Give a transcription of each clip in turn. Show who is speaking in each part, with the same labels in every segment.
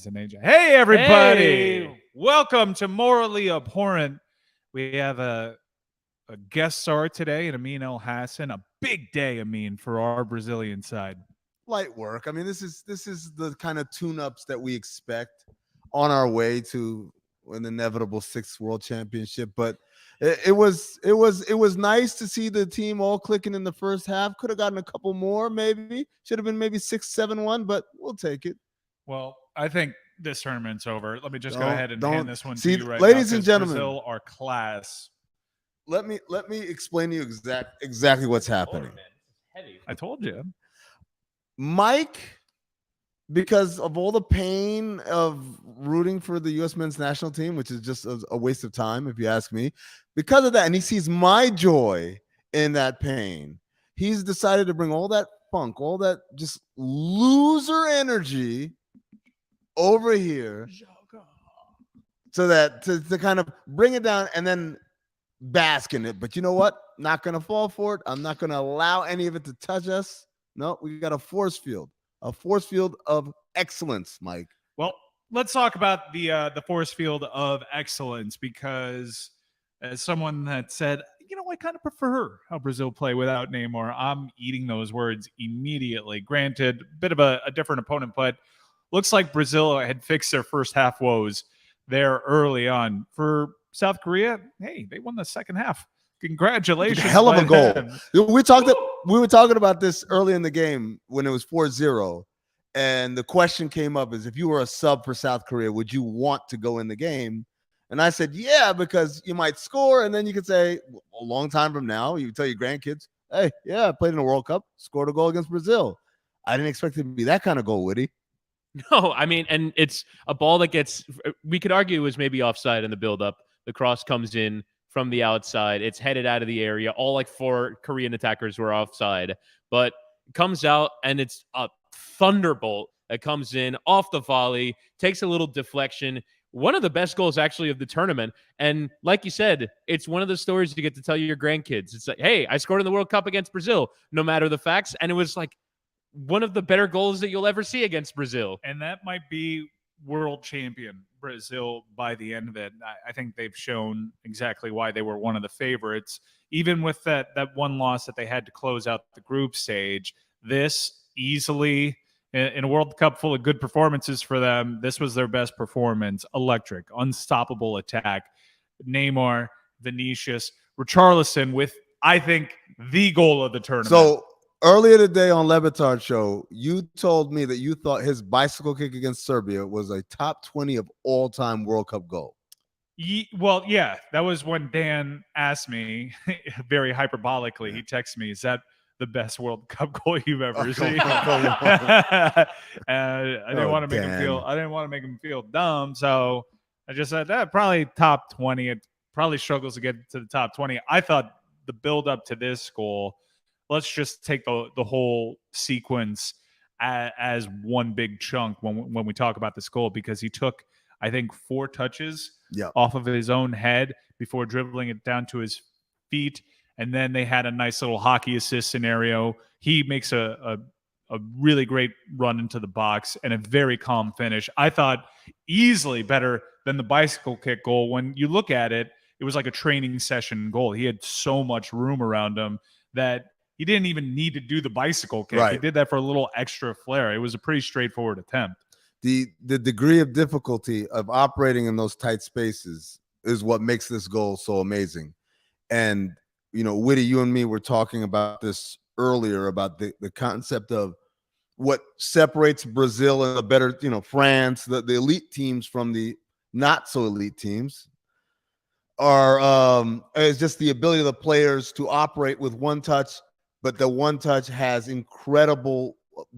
Speaker 1: as an AJ. Hey, everybody.
Speaker 2: Hey.
Speaker 1: Welcome to Morally Abhorrent. We have a guest star today, and Amin Elhassan. A big day, Amin, for our Brazilian side.
Speaker 3: Light work. I mean, this is the kind of tune-ups that we expect on our way to an inevitable 6th World Championship. But it was nice to see the team all clicking in the first half. Could have gotten a couple more, maybe. Should have been maybe 6-7-1, but we'll take it.
Speaker 1: Well, I think this tournament's over. Let me just go ahead and hand this one
Speaker 3: see,
Speaker 1: to you right
Speaker 3: ladies
Speaker 1: now,
Speaker 3: and gentlemen.
Speaker 1: Brazil are class.
Speaker 3: Let me explain to you exactly what's happening.
Speaker 1: I told you.
Speaker 3: Mike, because of all the pain of rooting for the U.S. men's national team, which is just a waste of time, if you ask me, because of that, and he sees my joy in that pain, he's decided to bring all that funk, all that just loser energy over here so that to kind of bring it down and then bask in it. But you know what? Not going to fall for it. I'm not going to allow any of it to touch us. No, we got a force field of excellence, Mike.
Speaker 1: Well, let's talk about the force field of excellence, because as someone that said, I kind of prefer how Brazil play without Neymar, I'm eating those words immediately. Granted, a bit of a different opponent, but looks like Brazil had fixed their first half woes there early on. For South Korea, hey, they won the second half. Congratulations.
Speaker 3: Hell of a goal. We were talking about this early in the game when it was 4-0. And the question came up is, if you were a sub for South Korea, would you want to go in the game? And I said, yeah, because you might score. And then you could say, a long time from now, you tell your grandkids, hey, yeah, I played in the World Cup, scored a goal against Brazil. I didn't expect it to be that kind of goal, Woody.
Speaker 2: No, I mean, and it's a ball that we could argue was maybe offside in the buildup. The cross comes in from the outside. It's headed out of the area. All like 4 Korean attackers were offside, but it comes out and it's a thunderbolt that comes in off the volley, takes a little deflection. One of the best goals actually of the tournament. And like you said, it's one of the stories you get to tell your grandkids. It's like, hey, I scored in the World Cup against Brazil, no matter the facts. And it was like one of the better goals that you'll ever see against Brazil.
Speaker 1: And that might be world champion Brazil by the end of it. I think they've shown exactly why they were one of the favorites. Even with that one loss that they had to close out the group stage, this easily, in a World Cup full of good performances for them, this was their best performance. Electric, unstoppable attack. Neymar, Vinicius, Richarlison with, I think, the goal of the tournament.
Speaker 3: So earlier today on Levitard's show, you told me that you thought his bicycle kick against Serbia was a top 20 of all-time World Cup goal.
Speaker 1: Well, yeah, that was when Dan asked me, very hyperbolically, he texted me, is that the best World Cup goal you've ever seen? I didn't want to make him feel. I didn't want to make him feel dumb, so I just said that probably top 20. It probably struggles to get to the top 20. I thought the build up to this goal. Let's just take the whole sequence as one big chunk when we talk about this goal, because he took, I think, 4 touches off of his own head before dribbling it down to his feet. And then they had a nice little hockey assist scenario. He makes a really great run into the box and a very calm finish. I thought easily better than the bicycle kick goal. When you look at it, it was like a training session goal. He had so much room around him that he didn't even need to do the bicycle kick. Right. He did that for a little extra flair. It was a pretty straightforward attempt.
Speaker 3: The degree of difficulty of operating in those tight spaces is what makes this goal so amazing. And Woody, you and me were talking about this earlier, about the concept of what separates Brazil and the better, France, the elite teams from the not so elite teams is just the ability of the players to operate with one touch, but the one touch has incredible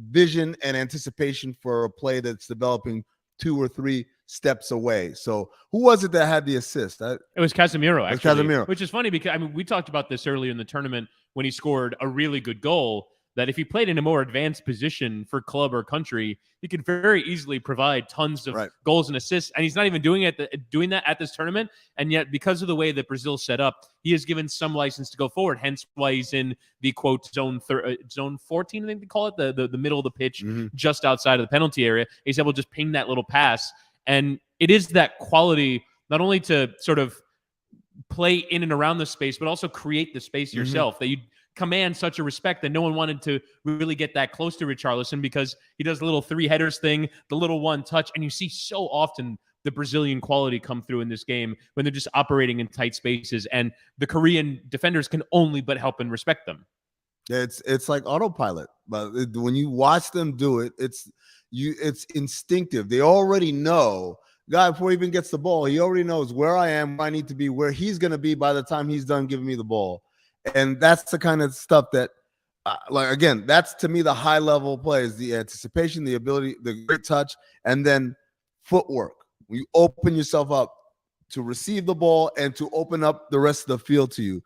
Speaker 3: vision and anticipation for a play that's developing 2 or 3 steps away. So who was it that had the assist?
Speaker 2: It was Casemiro, actually.
Speaker 3: Casemiro.
Speaker 2: Which is funny because, we talked about this earlier in the tournament when he scored a really good goal, that if he played in a more advanced position for club or country, he could very easily provide tons of goals and assists. And he's not even doing that at this tournament. And yet, because of the way that Brazil's set up, he is given some license to go forward. Hence why he's in the quote zone 14, I think they call it, the middle of the pitch, just outside of the penalty area. He's able to just ping that little pass. And it is that quality, not only to sort of play in and around the space, but also create the space yourself, that you command such a respect that no one wanted to really get that close to Richarlison, because he does the little 3 headers thing, the little one touch, and you see so often the Brazilian quality come through in this game when they're just operating in tight spaces, and the Korean defenders can only but help and respect them.
Speaker 3: It's like autopilot, but when you watch them do it, it's instinctive. They already know. Guy, before he even gets the ball, he already knows where I am, where I need to be, where he's going to be by the time he's done giving me the ball. And that's the kind of stuff that, again, that's to me the high level plays, the anticipation, the ability, the great touch, and then footwork. You open yourself up to receive the ball and to open up the rest of the field to you.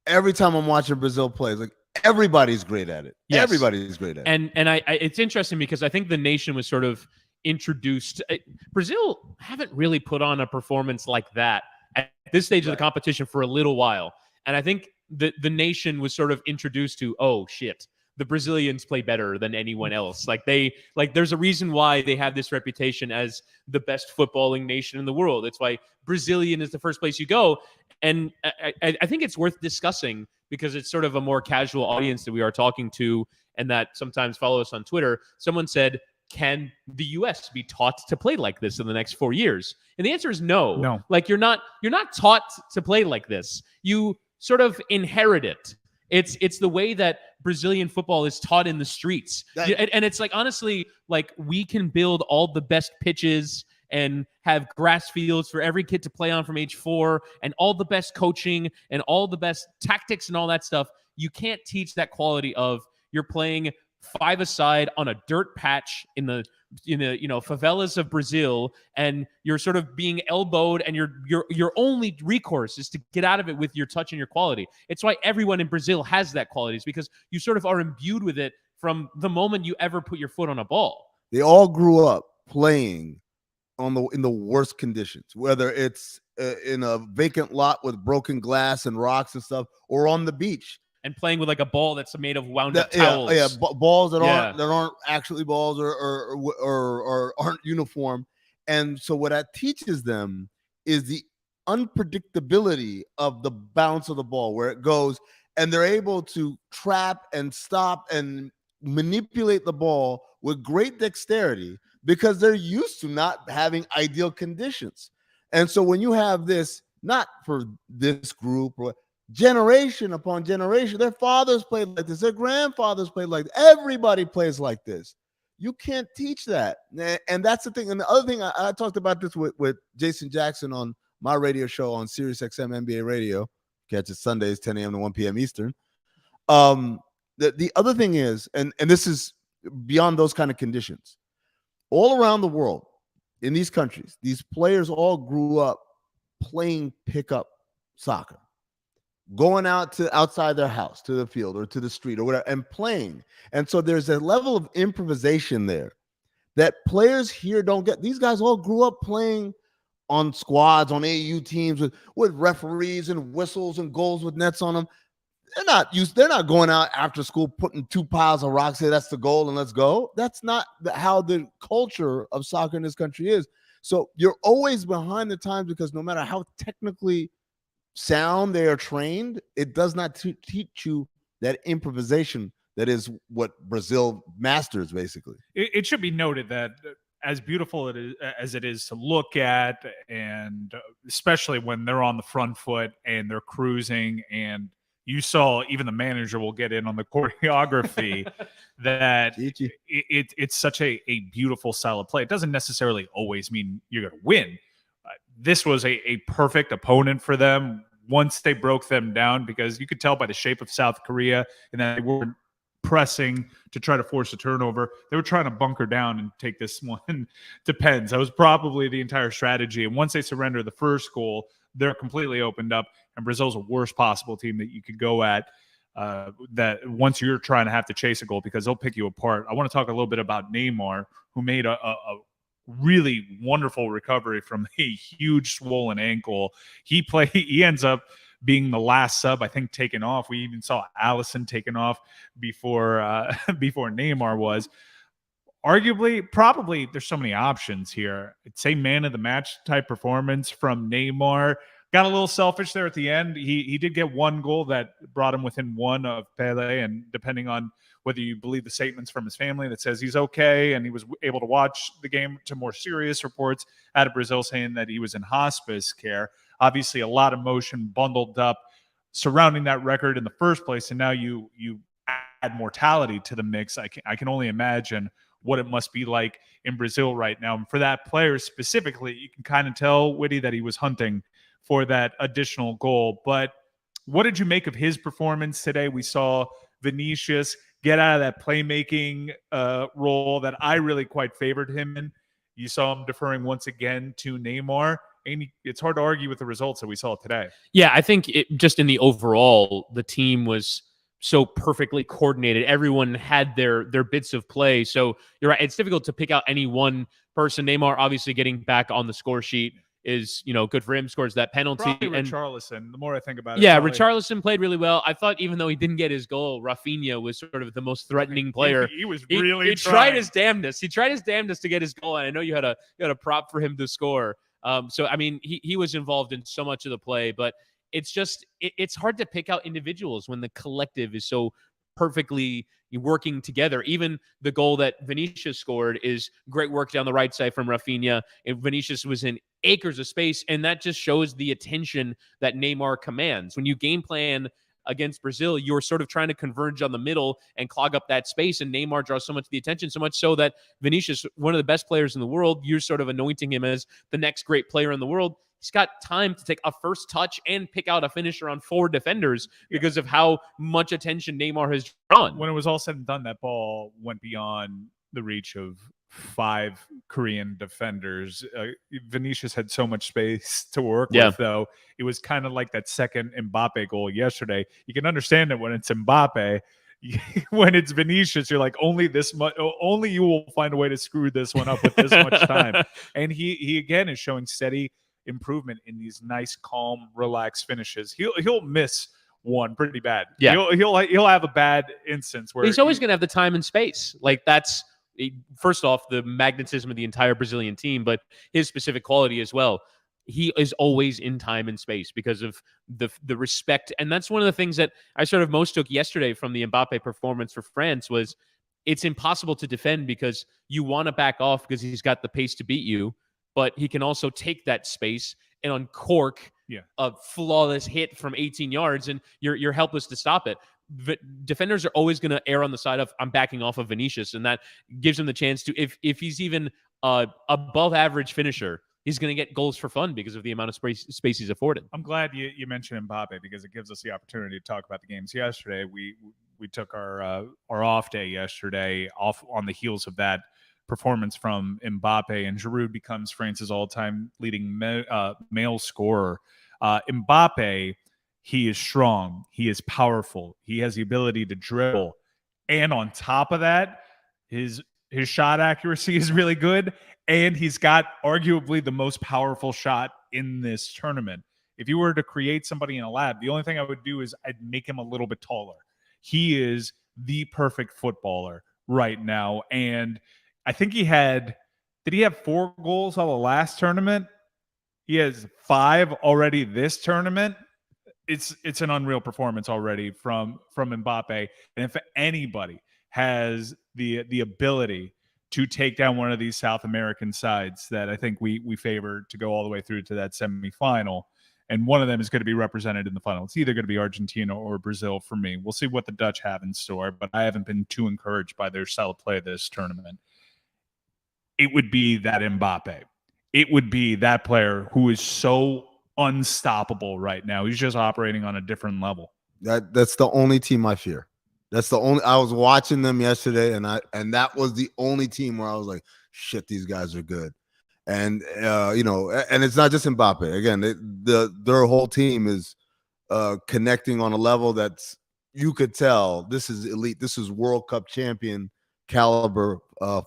Speaker 3: Every time I'm watching Brazil play, like everybody's great at it. Yes. Everybody's great at it.
Speaker 2: And I it's interesting because I think the nation was sort of introduced. Brazil haven't really put on a performance like that at this stage of the competition for a little while. And I think the nation was sort of introduced to, oh shit, the Brazilians play better than anyone else. There's a reason why they have this reputation as the best footballing nation in the world. It's why Brazilian is the first place you go. And I think it's worth discussing because it's sort of a more casual audience that we are talking to and that sometimes follow us on Twitter. Someone said, can the U.S. be taught to play like this in the next 4 years? And the answer is no.
Speaker 1: No.
Speaker 2: Like you're not taught to play like this. You sort of inherit it. It's the way that Brazilian football is taught in the streets. And it's like, honestly, like we can build all the best pitches and have grass fields for every kid to play on from age 4 and all the best coaching and all the best tactics and all that stuff. You can't teach that quality of you're playing 5-a-side on a dirt patch in the favelas of Brazil, and you're sort of being elbowed, and your only recourse is to get out of it with your touch and your quality. It's why everyone in Brazil has that quality, is because you sort of are imbued with it from the moment you ever put your foot on a ball.
Speaker 3: They all grew up playing in the worst conditions, whether it's in a vacant lot with broken glass and rocks and stuff, or on the beach.
Speaker 2: And playing with like a ball that's made of wound up towels.
Speaker 3: Balls that aren't actually balls or aren't uniform. And so what that teaches them is the unpredictability of the bounce of the ball, where it goes, and they're able to trap and stop and manipulate the ball with great dexterity because they're used to not having ideal conditions. And so when you have this, not for this group or generation upon generation, their fathers played like this, their grandfathers played like this, everybody plays like this. You can't teach that. And that's the thing. And the other thing, I talked about this with Jason Jackson on my radio show on Sirius XM NBA Radio. Catch it Sundays, 10 a.m. to 1 p.m. Eastern. The other thing is, and this is beyond those kind of conditions, all around the world, in these countries, these players all grew up playing pickup soccer, going outside their house to the field or to the street or whatever and playing. And so there's a level of improvisation there that players here don't get. These guys all grew up playing on squads, on AAU teams with referees and whistles and goals with nets on them. They're not going out after school putting 2 piles of rocks, say that's the goal and let's go. That's not how the culture of soccer in this country is. So you're always behind the times because no matter how technically sound they are trained, it does not teach you that improvisation that is what Brazil masters, basically.
Speaker 1: It should be noted that as beautiful as it is to look at, and especially when they're on the front foot and they're cruising, and you saw even the manager will get in on the choreography, that it's such a beautiful style of play. It doesn't necessarily always mean you're going to win. This was a perfect opponent for them once they broke them down, because you could tell by the shape of South Korea and that they weren't pressing to try to force a turnover. They were trying to bunker down and take this one to pens. That was probably the entire strategy. And once they surrender the first goal, they're completely opened up, and Brazil's a worst possible team that you could go at. that once you're trying to have to chase a goal because they'll pick you apart. I want to talk a little bit about Neymar, who made a really wonderful recovery from a huge swollen ankle. He ends up being the last sub, I think, taken off. We even saw Alisson taken off before before Neymar was. Arguably, probably, there's so many options here. I'd say man of the match type performance from Neymar. Got a little selfish there at the end. He did get one goal that brought him within one of Pele, and depending on whether you believe the statements from his family that says he's okay and he was able to watch the game, to more serious reports out of Brazil saying that he was in hospice care. Obviously, a lot of emotion bundled up surrounding that record in the first place, and now you add mortality to the mix. I can only imagine what it must be like in Brazil right now. And for that player specifically, you can kind of tell, Whitty, that he was hunting for that additional goal. But what did you make of his performance today? We saw Vinicius get out of that playmaking role that I really quite favored him in. You saw him deferring once again to Neymar. And it's hard to argue with the results that we saw today.
Speaker 2: Yeah, I think just in the overall, the team was so perfectly coordinated. Everyone had their bits of play. So you're right. It's difficult to pick out any one person. Neymar obviously getting back on the score sheet is, good for him. Scores that penalty.
Speaker 1: Probably
Speaker 2: and
Speaker 1: Richarlison, the more I think about it.
Speaker 2: Yeah,
Speaker 1: probably.
Speaker 2: Richarlison played really well. I thought even though he didn't get his goal, Rafinha was sort of the most threatening player.
Speaker 1: He was really
Speaker 2: he tried his damnedest. He tried his damnedest to get his goal. And I know you had a prop for him to score. So I mean, he was involved in so much of the play, but it's just it's hard to pick out individuals when the collective is so perfectly working together. Even the goal that Vinicius scored is great work down the right side from Rafinha. And Vinicius was in acres of space, and that just shows the attention that Neymar commands. When you game plan against Brazil, you're sort of trying to converge on the middle and clog up that space, and Neymar draws so much of the attention, so much so that Vinicius, one of the best players in the world, you're sort of anointing him as the next great player in the world. He's got time to take a first touch and pick out a finisher on 4 defenders because of how much attention Neymar has drawn.
Speaker 1: When it was all said and done, that ball went beyond the reach of 5 Korean defenders. Vinicius had so much space to work with, though. It was kind of like that second Mbappe goal yesterday. You can understand it when it's Mbappe. When it's Vinicius, you're like, only you will find a way to screw this one up with this much time. And he again is showing steady improvement in these nice, calm, relaxed finishes. He'll miss one pretty bad.
Speaker 2: Yeah,
Speaker 1: he'll have a bad instance where
Speaker 2: he's always going to have the time and space. Like, that's first off the magnetism of the entire Brazilian team, but his specific quality as well. He is always in time and space because of the respect. And that's one of the things that I sort of most took yesterday from the Mbappe performance for France was it's impossible to defend because you want to back off because he's got the pace to beat you, but he can also take that space and uncork a flawless hit from 18 yards, and you're helpless to stop it. Defenders are always going to err on the side of I'm backing off of Vinicius, and that gives him the chance to, if he's even above average finisher, he's going to get goals for fun because of the amount of space he's afforded.
Speaker 1: I'm glad you mentioned Mbappe because it gives us the opportunity to talk about the games yesterday. We took our off day yesterday off on the heels of that performance from Mbappe, and Giroud becomes France's all-time leading male scorer. Mbappe, he is strong, he is powerful, he has the ability to dribble, and on top of that, his shot accuracy is really good, and he's got arguably the most powerful shot in this tournament. If you were to create somebody in a lab, the only thing I would do is I'd make him a little bit taller. He is the perfect footballer right now, and I think did he have 4 goals on the last tournament? He has 5 already this tournament. It's an unreal performance already from Mbappe. And if anybody has the ability to take down one of these South American sides that I think we favor to go all the way through to that semifinal, and one of them is going to be represented in the final. It's either going to be Argentina or Brazil for me. We'll see what the Dutch have in store, but I haven't been too encouraged by their style of play this tournament. It would be that Mbappe. It would be that player who is so unstoppable right now. He's just operating on a different level.
Speaker 3: That's the only team I fear. That's the only. I was watching them yesterday, and that was the only team where I was like, "Shit, these guys are good." And and it's not just Mbappe. Again, their whole team is connecting on a level that's you could tell this is elite. This is World Cup champion caliber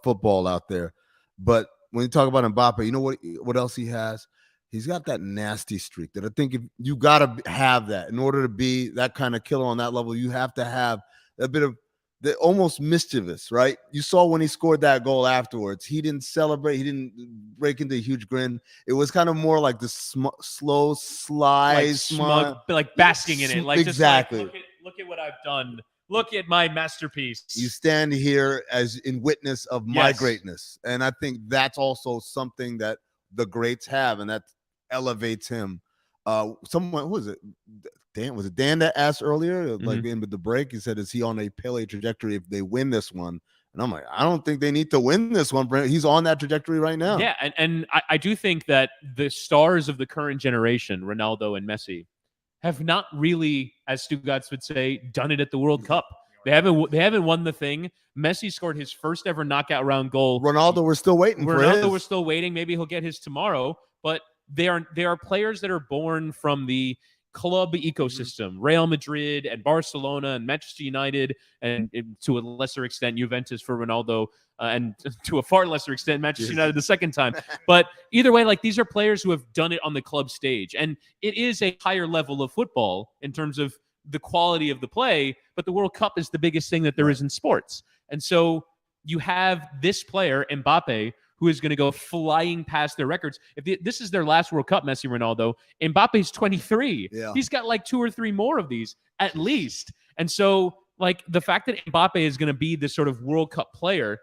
Speaker 3: football out there. But when you talk about Mbappe, you know what else he has? He's got that nasty streak that I think if you got to have that in order to be that kind of killer on that level. You have to have a bit of the almost mischievous, right? You saw when he scored that goal afterwards, he didn't celebrate. He didn't break into a huge grin. It was kind of more like the slow slide,
Speaker 2: like smug, like basking in it. Like
Speaker 3: exactly.
Speaker 2: Just like, look at what I've done. Look at my masterpiece.
Speaker 3: You stand here as in witness of my greatness. And I think that's also something that the greats have, and that elevates him. Someone, who was it? Dan, was it Dan that asked earlier, like in the break? He said, is he on a Pele trajectory if they win this one? And I'm like, I don't think they need to win this one. He's on that trajectory right now.
Speaker 2: Yeah, and I do think that the stars of the current generation, Ronaldo and Messi, have not really, as Stugatz would say, done it at the World Cup. They haven't won the thing. Messi scored his first ever knockout round goal.
Speaker 3: Ronaldo, we're still waiting for his.
Speaker 2: We're still waiting. Maybe he'll get his tomorrow. But they are players that are born from the club ecosystem. Real Madrid and Barcelona and Manchester United, and to a lesser extent Juventus for Ronaldo, and to a far lesser extent Manchester United the second time. But either way, like, these are players who have done it on the club stage, and it is a higher level of football in terms of the quality of the play, but the World Cup is the biggest thing that there is in sports. And so you have this player, Mbappe, who is going to go flying past their records. If this is their last World Cup, Messi, Ronaldo, Mbappe's 23.
Speaker 3: Yeah.
Speaker 2: He's got like 2 or 3 more of these at least. And so, like, the fact that Mbappe is going to be this sort of World Cup player,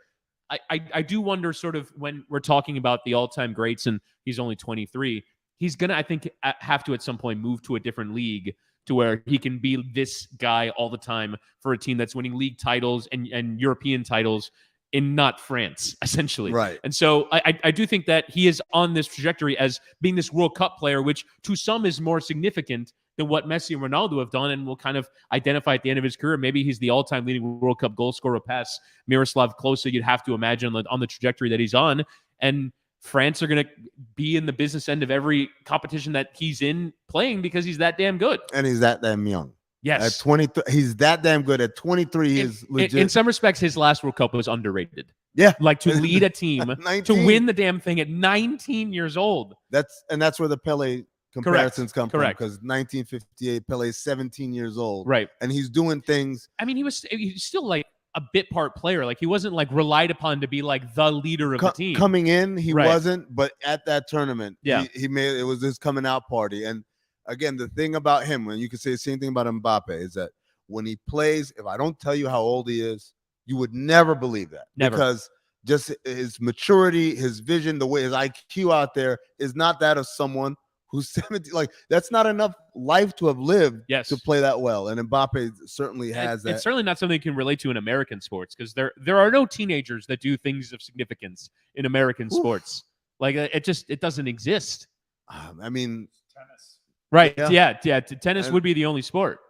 Speaker 2: I do wonder, sort of, when we're talking about the all-time greats and he's only 23, he's going to, I think, have to at some point move to a different league to where he can be this guy all the time for a team that's winning league titles and European titles in not France, essentially.
Speaker 3: Right.
Speaker 2: And so I do think that he is on this trajectory as being this World Cup player, which to some is more significant than what Messi and Ronaldo have done, and will kind of identify at the end of his career. Maybe he's the all-time leading World Cup goal scorer past Miroslav Klose, you'd have to imagine, on the trajectory that he's on. And France are going to be in the business end of every competition that he's in playing because he's that damn good.
Speaker 3: And he's that damn young.
Speaker 2: Yes.
Speaker 3: At 23, he's that damn good. At 23, he is legit.
Speaker 2: In some respects, his last World Cup was underrated.
Speaker 3: Yeah.
Speaker 2: Like, to lead a team, to win the damn thing at 19 years old.
Speaker 3: That's where the Pele comparisons come from.
Speaker 2: Correct.
Speaker 3: Because 1958, Pele's 17 years old.
Speaker 2: Right.
Speaker 3: And he's doing things.
Speaker 2: I mean, he's still like a bit part player. Like, he wasn't like relied upon to be like the leader of the team.
Speaker 3: Coming in, he wasn't, but at that tournament,
Speaker 2: yeah,
Speaker 3: he made it was his coming out party. And again, the thing about him, when you can say the same thing about Mbappe, is that when he plays, if I don't tell you how old he is, you would never believe that.
Speaker 2: Never.
Speaker 3: Because just his maturity, his vision, the way his IQ out there is not that of someone who's 70. Like, that's not enough life to have lived to play that well. And Mbappe certainly has that.
Speaker 2: It's certainly not something you can relate to in American sports, because there are no teenagers that do things of significance in American sports. Like, it doesn't exist.
Speaker 3: I mean,
Speaker 1: tennis.
Speaker 2: Right. Yeah. Tennis would be the only sport.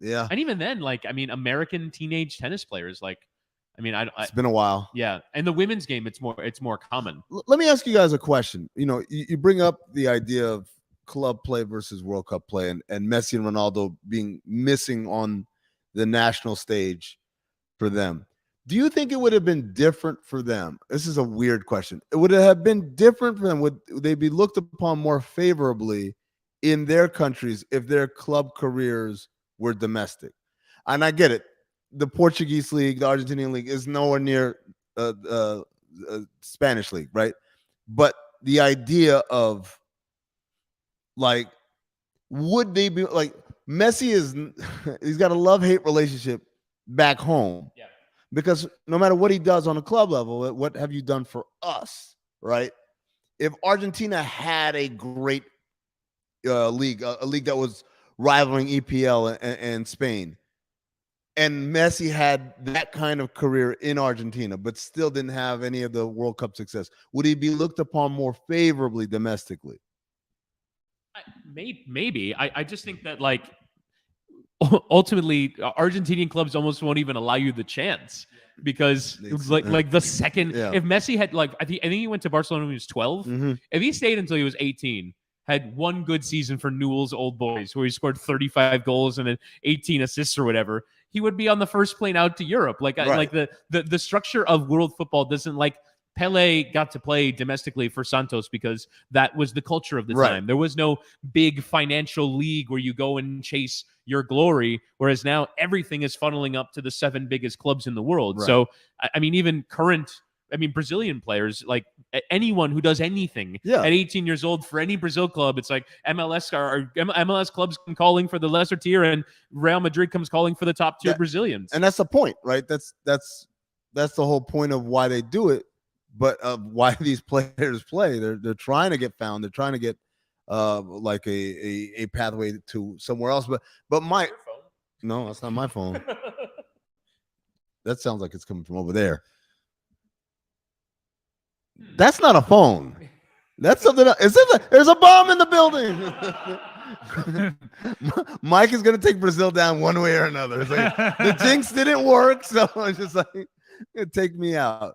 Speaker 3: Yeah.
Speaker 2: And even then, like, I mean, American teenage tennis players, like, I mean,
Speaker 3: it's been a while.
Speaker 2: Yeah. And the women's game, it's more common.
Speaker 3: Let me ask you guys a question. You know, you bring up the idea of club play versus World Cup play, and Messi and Ronaldo being missing on the national stage for them. Do you think it would have been different for them? This is a weird question. It would have been different for them. Would they be looked upon more favorably in their countries if their club careers were domestic? And I get it. The Portuguese league, the Argentinian league is nowhere near Spanish league, right? But the idea of, like, would they be like, Messi he's got a love-hate relationship back home.
Speaker 2: Yeah. Because
Speaker 3: no matter what he does on a club level, what have you done for us, right? If Argentina had a great league, a league that was rivaling EPL and Spain, and Messi had that kind of career in Argentina, but still didn't have any of the World Cup success, would he be looked upon more favorably domestically?
Speaker 2: Maybe. I just think that, like, ultimately, Argentinian clubs almost won't even allow you the chance, because like the second, if Messi had, like, I think he went to Barcelona when he was 12.
Speaker 3: Mm-hmm.
Speaker 2: If he stayed until he was 18, had one good season for Newell's Old Boys, where he scored 35 goals and 18 assists or whatever, he would be on the first plane out to Europe. Like the structure of world football doesn't like. Pele got to play domestically for Santos because that was the culture of the time. There was no big financial league where you go and chase your glory, whereas now everything is funneling up to the 7 biggest clubs in the world. So, I mean, even Brazilian players, like anyone who does anything at 18 years old for any Brazil club, it's like MLS clubs come calling for the lesser tier and Real Madrid comes calling for the top tier Brazilians.
Speaker 3: And that's the point, right? That's the whole point of why they do it. But why these players play, they're trying to get found. They're trying to get like a pathway to somewhere else. But no, that's not my phone. That sounds like it's coming from over there. That's not a phone. That's something else. There's a bomb in the building. Mike is gonna take Brazil down one way or another. It's like, the jinx didn't work, so it's just like take me out.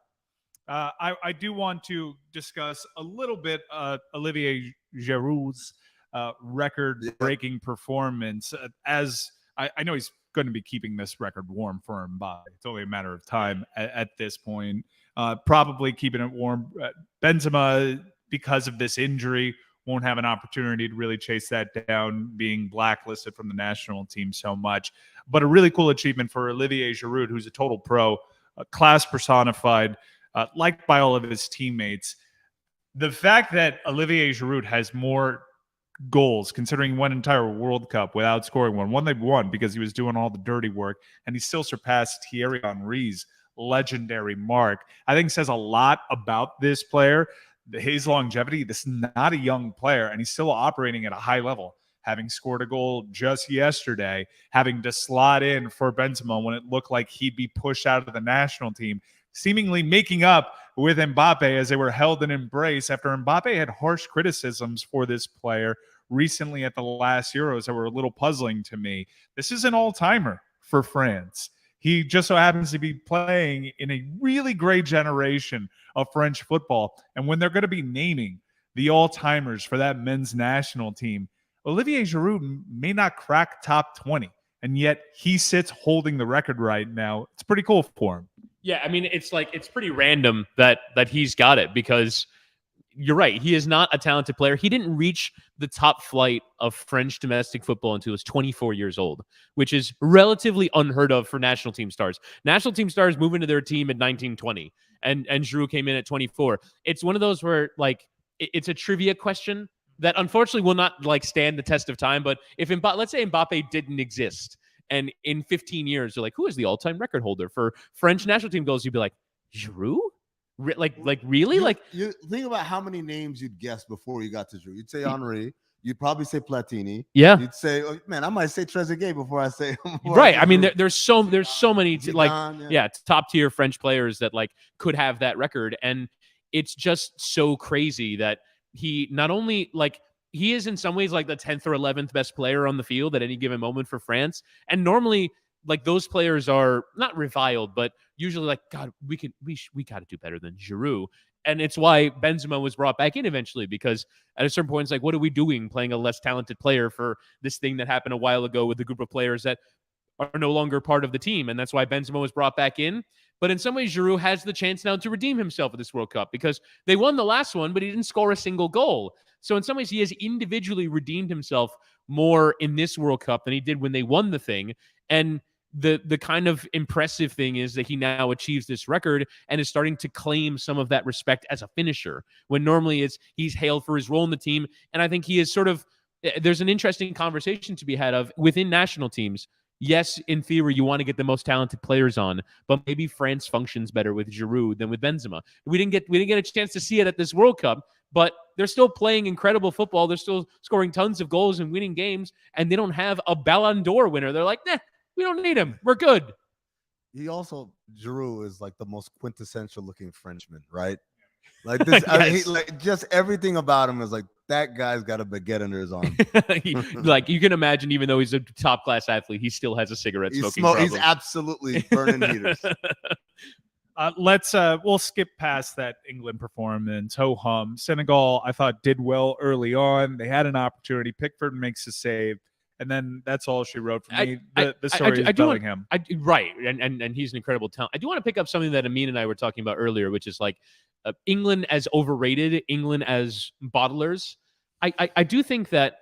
Speaker 1: I do want to discuss a little bit Olivier Giroud's record-breaking performance. As I know he's going to be keeping this record warm for Mbappe. It's only a matter of time at this point. Probably keeping it warm. Benzema, because of this injury, won't have an opportunity to really chase that down, being blacklisted from the national team so much. But a really cool achievement for Olivier Giroud, who's a total pro, class personified, liked by all of his teammates. The fact that Olivier Giroud has more goals, considering one entire World Cup without scoring one they've won because he was doing all the dirty work, and he still surpassed Thierry Henry's legendary mark, I think says a lot about this player, his longevity. This is not a young player, and he's still operating at a high level, having scored a goal just yesterday, having to slot in for Benzema when it looked like he'd be pushed out of the national team, seemingly making up with Mbappe as they were held in embrace after Mbappe had harsh criticisms for this player recently at the last Euros that were a little puzzling to me. This is an all-timer for France. He just so happens to be playing in a really great generation of French football. And when they're going to be naming the all-timers for that men's national team, Olivier Giroud may not crack top 20. And yet he sits holding the record right now. It's pretty cool for him.
Speaker 2: Yeah, I mean, it's pretty random that he's got it, because you're right. He is not a talented player. He didn't reach the top flight of French domestic football until he was 24 years old, which is relatively unheard of for national team stars. National team stars move into their team at 19, 20, and Giroud came in at 24. It's one of those where, like, it's a trivia question that unfortunately will not stand the test of time. But if let's say Mbappe didn't exist, and in 15 years, you're like, who is the all-time record holder for French national team goals? You'd be like, Giroud? Like really?
Speaker 3: You think about how many names you'd guess before you got to Giroud. You'd say Henry. You'd probably say Platini.
Speaker 2: Yeah.
Speaker 3: You'd say, oh, man, I might say Trezeguet before I say him.
Speaker 2: Right. I mean, there's so many top tier French players that could have that record, and it's just so crazy that he not only he is in some ways the 10th or 11th best player on the field at any given moment for France. And normally those players are not reviled, but usually God, we got to do better than Giroud. And it's why Benzema was brought back in eventually, because at a certain point, it's what are we doing playing a less talented player for this thing that happened a while ago with a group of players that are no longer part of the team? And that's why Benzema was brought back in. But in some ways, Giroud has the chance now to redeem himself at this World Cup, because they won the last one, but he didn't score a single goal. So in some ways, he has individually redeemed himself more in this World Cup than he did when they won the thing. And the kind of impressive thing is that he now achieves this record and is starting to claim some of that respect as a finisher, when normally he's hailed for his role in the team. And I think he is there's an interesting conversation to be had of within national teams. Yes, in theory, you want to get the most talented players on, but maybe France functions better with Giroud than with Benzema. We didn't get a chance to see it at this World Cup, but they're still playing incredible football. They're still scoring tons of goals and winning games, and they don't have a Ballon d'Or winner. They're like, nah, we don't need him. We're good.
Speaker 3: Giroud is the most quintessential looking Frenchman, right? This, yes. Just everything about him is that guy's got a baguette under his arm.
Speaker 2: You can imagine, even though he's a top class athlete, he still has a cigarette smoking problem.
Speaker 3: He's absolutely burning heaters.
Speaker 1: We'll skip past that England performance. Ho hum. Senegal, I thought, did well early on. They had an opportunity. Pickford makes a save, and then that's all she wrote for me. The story is Bellingham.
Speaker 2: Right, and he's an incredible talent. I do want to pick up something that Amin and I were talking about earlier, which is like England as overrated, England as bottlers. I do think that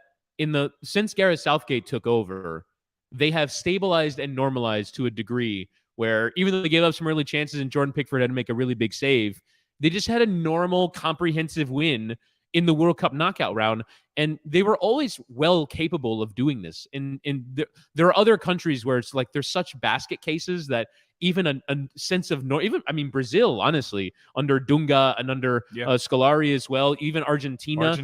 Speaker 2: since Gareth Southgate took over, they have stabilized and normalized to a degree where even though they gave up some early chances and Jordan Pickford had to make a really big save, they just had a normal, comprehensive win in the World Cup knockout round. And they were always well capable of doing this. There are other countries where it's like there's such basket cases that even a sense of Brazil, honestly, under Dunga and under Scolari as well, even Argentina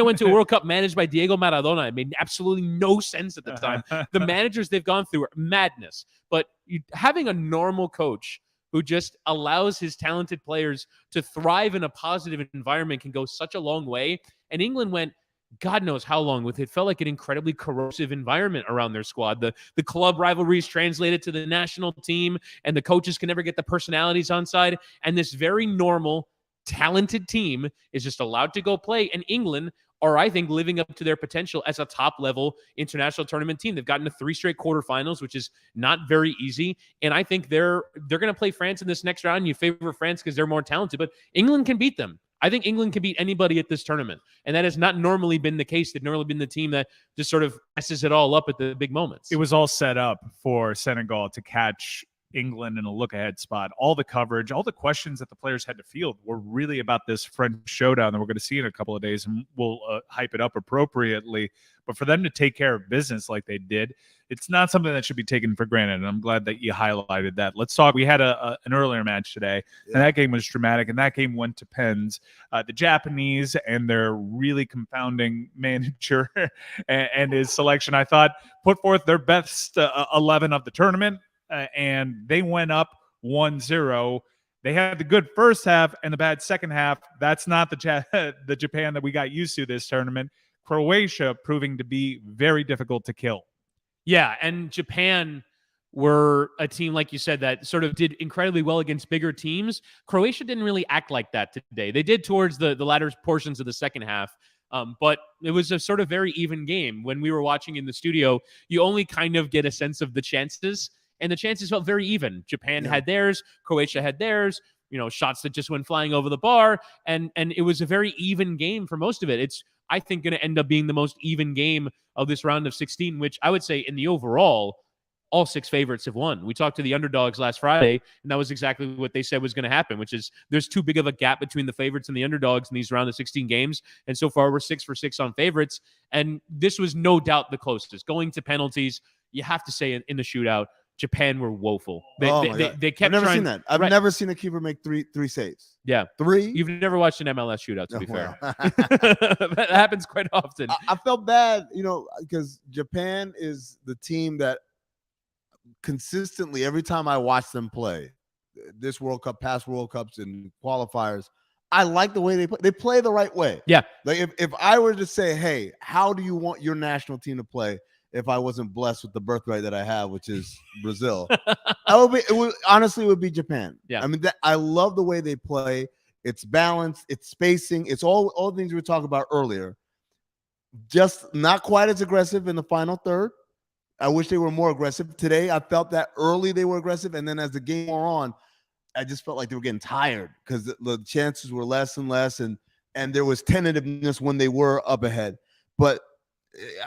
Speaker 2: went to a World Cup managed by Diego Maradona. It made absolutely no sense at the time. The managers they've gone through are madness. But having a normal coach who just allows his talented players to thrive in a positive environment can go such a long way. And England went God knows how long with it. Felt like an incredibly corrosive environment around their squad. The club rivalries translated to the national team, and the coaches can never get the personalities on side. And this very normal, talented team is just allowed to go play. And England are, I think, living up to their potential as a top-level international tournament team. They've gotten to 3 straight quarterfinals, which is not very easy. And I think they're going to play France in this next round. You favor France because they're more talented, but England can beat them. I think England can beat anybody at this tournament. And that has not normally been the case. They've normally been the team that just sort of messes it all up at the big moments.
Speaker 1: It was all set up for Senegal to catch England in a look-ahead spot. All the coverage, all the questions that the players had to field were really about this French showdown that we're going to see in a couple of days, and we'll hype it up appropriately. But for them to take care of business like they did, it's not something that should be taken for granted, and I'm glad that you highlighted that. Let's talk. We had an earlier match today, and that game was dramatic, and that game went to pens. The Japanese and their really confounding manager and his selection, I thought, put forth their best 11 of the tournament, and they went up 1-0. They had the good first half and the bad second half. That's not the Japan that we got used to this tournament. Croatia proving to be very difficult to kill.
Speaker 2: Yeah, and Japan were a team, like you said, that sort of did incredibly well against bigger teams. Croatia didn't really act like that today. They did towards the latter portions of the second half, but it was a sort of very even game. When we were watching in the studio, you only kind of get a sense of the chances, and the chances felt very even. Japan had theirs, Croatia had theirs, shots that just went flying over the bar, and it was a very even game for most of it. It's, I think, going to end up being the most even game of this round of 16, which I would say in the overall, all 6 favorites have won. We talked to the underdogs last Friday, and that was exactly what they said was going to happen, which is there's too big of a gap between the favorites and the underdogs in these round of 16 games. And so far, we're 6 for 6 on favorites. And this was no doubt the closest. Going to penalties, you have to say in the shootout, Japan were woeful. They kept
Speaker 3: I've never
Speaker 2: trying,
Speaker 3: seen that. I've never seen a keeper make three saves.
Speaker 2: Yeah.
Speaker 3: 3?
Speaker 2: You've never watched an MLS shootout, to be fair. That happens quite often.
Speaker 3: I felt bad, because Japan is the team that consistently, every time I watch them play, this World Cup, past World Cups, and qualifiers, I like the way they play. They play the right way.
Speaker 2: Yeah.
Speaker 3: Like if I were to say, hey, how do you want your national team to play? If I wasn't blessed with the birthright that I have, which is Brazil, it would be Japan.
Speaker 2: Yeah.
Speaker 3: I mean, I love the way they play. It's balance, it's spacing, it's all the things we were talking about earlier. Just not quite as aggressive in the final third. I wish they were more aggressive. Today, I felt that early they were aggressive, and then as the game wore on, I just felt like they were getting tired because the chances were less and less, and there was tentativeness when they were up ahead. But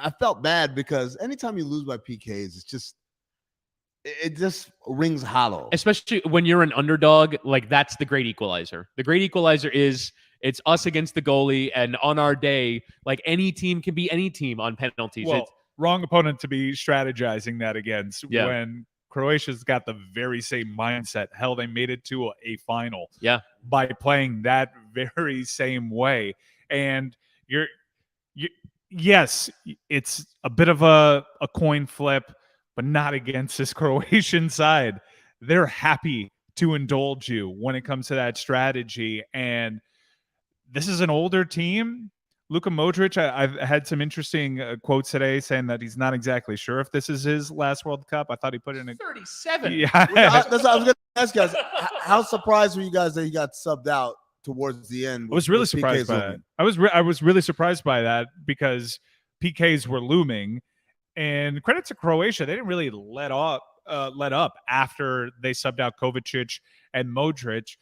Speaker 3: I felt bad because anytime you lose by PKs, it just rings hollow.
Speaker 2: Especially when you're an underdog, like that's the great equalizer. The great equalizer is it's us against the goalie, and on our day, like any team can beat any team on penalties.
Speaker 1: Well, wrong opponent to be strategizing that against when Croatia's got the very same mindset. Hell, they made it to a final by playing that very same way. And yes, it's a bit of a coin flip, but not against this Croatian side. They're happy to indulge you when it comes to that strategy. And this is an older team, Luka Modric, I've had some interesting quotes today saying that he's not exactly sure if this is his last World Cup. I thought he put in a
Speaker 2: 37.
Speaker 1: Yeah.
Speaker 3: That's what I was going to ask you guys. How surprised were you guys that he got subbed out towards the end?
Speaker 1: I was really
Speaker 3: with
Speaker 1: surprised
Speaker 3: PK's
Speaker 1: by that. I was really surprised by that because PKs were looming. And credit to Croatia, they didn't really let up after they subbed out Kovacic and Modric,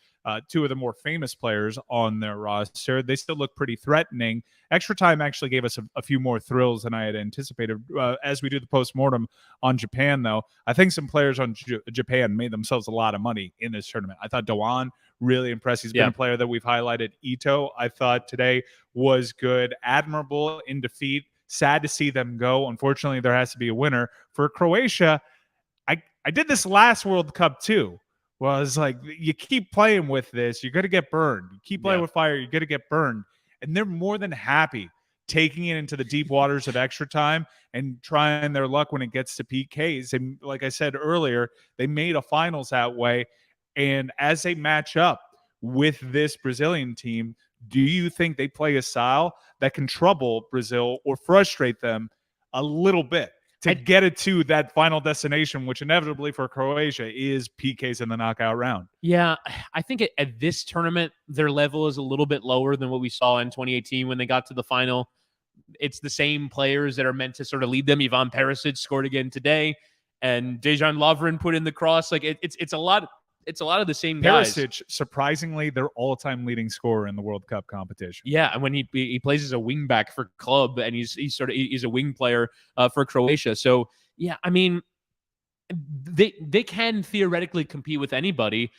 Speaker 1: two of the more famous players on their roster. They still look pretty threatening. Extra time actually gave us a few more thrills than I had anticipated. As we do the postmortem on Japan, though, I think some players on Japan made themselves a lot of money in this tournament. I thought Doan really impressed. He's been a player that we've highlighted. Ito, I thought today was good, admirable in defeat. Sad to see them go. Unfortunately, there has to be a winner. For Croatia, I did this last World Cup too. Was like, you keep playing with this, you're going to get burned. You keep playing with fire, you're going to get burned. And they're more than happy taking it into the deep waters of extra time and trying their luck when it gets to PKs. And like I said earlier, they made a finals that way. And as they match up with this Brazilian team, do you think they play a style that can trouble Brazil or frustrate them a little bit to get it to that final destination, which inevitably for Croatia is PKs in the knockout round?
Speaker 2: Yeah, I think at this tournament, their level is a little bit lower than what we saw in 2018 when they got to the final. It's the same players that are meant to sort of lead them. Ivan Perisic scored again today, and Dejan Lovren put in the cross. Like it's a lot. It's a lot of the same guys.
Speaker 1: Perisic, surprisingly, their all-time leading scorer in the World Cup competition.
Speaker 2: Yeah, and when he plays as a wingback for club, and he's a wing player for Croatia. So yeah, I mean, they can theoretically compete with anybody